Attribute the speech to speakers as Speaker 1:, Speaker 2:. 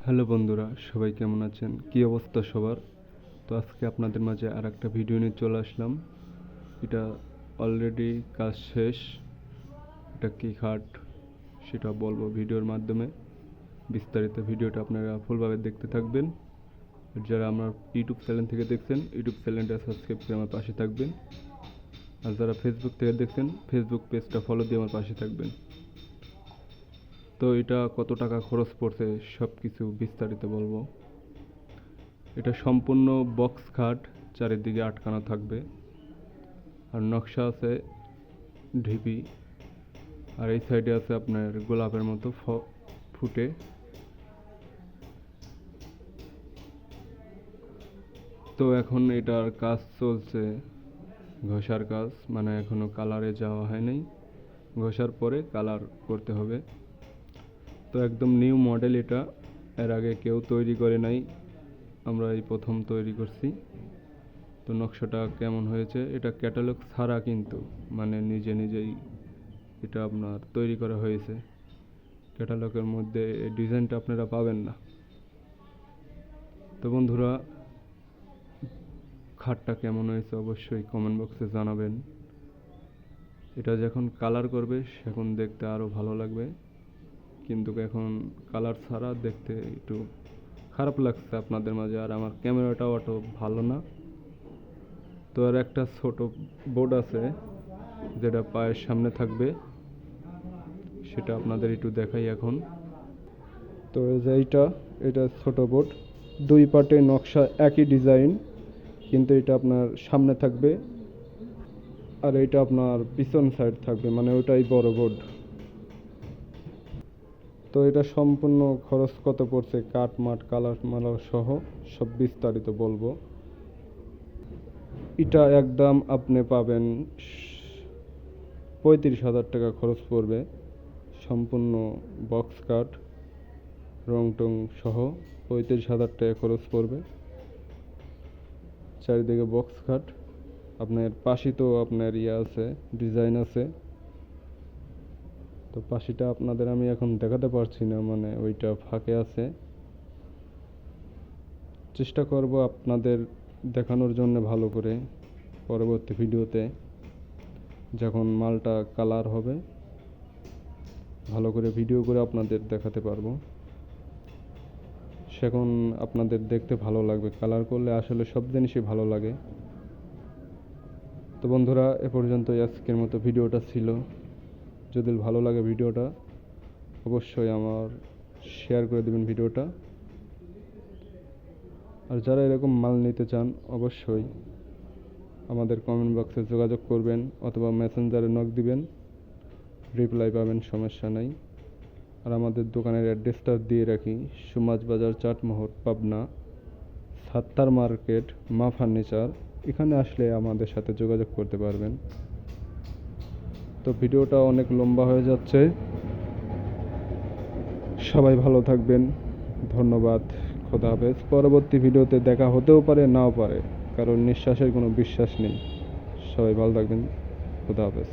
Speaker 1: Hello বন্ধুরা, সবাই কেমন আছেন? কি অবস্থা সবার? তো আজকে আপনাদের মাঝে আর একটা ভিডিও নিয়ে চলে আসলাম। এটা অলরেডি কাজ শেষ। এটা কি খাট সেটা বলবো ভিডিওর মাধ্যমে। বিস্তারিত ভিডিওটা আপনারা ফুলভাবে দেখতে থাকবেন। আর যারা আমার ইউটিউব চ্যানেল থেকে দেখছেন, ইউটিউব চ্যানেলটা সাবস্ক্রাইব করে আমার পাশে থাকবেন। আর যারা ফেসবুক থেকে দেখছেন, ফেসবুক পেজটা ফলো দিয়ে আমার পাশে থাকবেন। তো এটা কত টাকা খরচ পড়ছে সব কিছু বিস্তারিত বলবো। এটা সম্পূর্ণ বক্স খাট, চারিদিকে আটকানো থাকবে। আর নকশা আছে ঢিপি। আর এই সাইডে আছে আপনার গোলাপের মতো ফুটে। তো এখন এটার কাজ চলছে, ঘষার কাজ, মানে এখনো কালারে যাওয়া হয় নাই। ঘষার পরে কালার করতে হবে। তো একদম নিউ মডেল এটা, এর আগে কেউ তৈরি করে নাই, আমরা এই প্রথম তৈরি করছি। তো নকশাটা কেমন হয়েছে, এটা ক্যাটালগ ছাড়া কিন্তু, মানে নিজে নিজেই এটা আপনার তৈরি করা হয়েছে। ক্যাটালগের মধ্যে এই ডিজাইনটা আপনারা পাবেন না। তো বন্ধুরা, খাটটা কেমন হয়েছে অবশ্যই কমেন্ট বক্সে জানাবেন। এটা যখন কালার করবে সেখন দেখতে আরও ভালো লাগবে, কিন্তু এখন কালার ছাড়া দেখতে একটু খারাপ লাগছে আপনাদের মাঝে। আর আমার ক্যামেরাটাও অত ভালো না। তো আর একটা ছোট বোর্ড আছে যেটা পায়ের সামনে থাকবে, সেটা আপনাদের একটু দেখাই এখন। তো এই যে এটা ছোট বোর্ড, দুই পার্টে নকশা একই ডিজাইন, কিন্তু এটা আপনার সামনে থাকবে আর এটা আপনার পিছন সাইড থাকবে, মানে ওটাই বড় বোর্ড। তো এটা সম্পূর্ণ খরচ কত পড়ছে, কাঠ মাঠ কালার মালার সহ সব বিস্তারিত বলবো। এটা একদম আপনি পাবেন 35,000 টাকা খরচ পড়বে। সম্পূর্ণ বক্স কাঠ রং টং সহ 35,000 টাকা খরচ পড়বে। চারিদিকে বক্স কাঠ, আপনার পাশি তো আপনার আছে, ডিজাইন আছে। তো পাশিটা আপনাদের আমি এখন দেখাতে পারছি না, মানে ওইটা ফাঁকে আছে। চেষ্টা করব আপনাদের দেখানোর জন্য ভালো করে পরবর্তী ভিডিওতে, যখন মালটা কালার হবে ভালো করে ভিডিও করে আপনাদের দেখাতে পারবো। সেখন আপনাদের দেখতে ভালো লাগবে, কালার করলে আসলে সব জিনিসই ভালো লাগে। তো বন্ধুরা, এ পর্যন্তই আজকের মতো ভিডিওটা ছিল। যদি ভালো লাগে ভিডিওটা অবশ্যই আমার শেয়ার করে দেবেন ভিডিওটা। আর যারা এরকম মাল নিতে চান অবশ্যই আমাদের কমেন্ট বক্সে যোগাযোগ করবেন অথবা মেসেঞ্জারে নক দিবেন, রিপ্লাই পাবেন, সমস্যা নাই। আর আমাদের দোকানের অ্যাড্রেসটা দিয়ে রাখি, সুমাজ বাজার, চাটমোহর, পাবনা, সাত্তার মার্কেট, মা ফার্নিচার। এখানে আসলে আমাদের সাথে যোগাযোগ করতে পারবেন। তো ভিডিওটা অনেক লম্বা হয়ে যাচ্ছে, সবাই ভালো থাকবেন, ধন্যবাদ, খোদা হাফেজ। পরবর্তী ভিডিওতে দেখা হতেও পারে, নাও পারে, কারণ নিঃশ্বাসের কোনো বিশ্বাস নেই। সবাই ভালো থাকবেন, খোদা হাফেজ।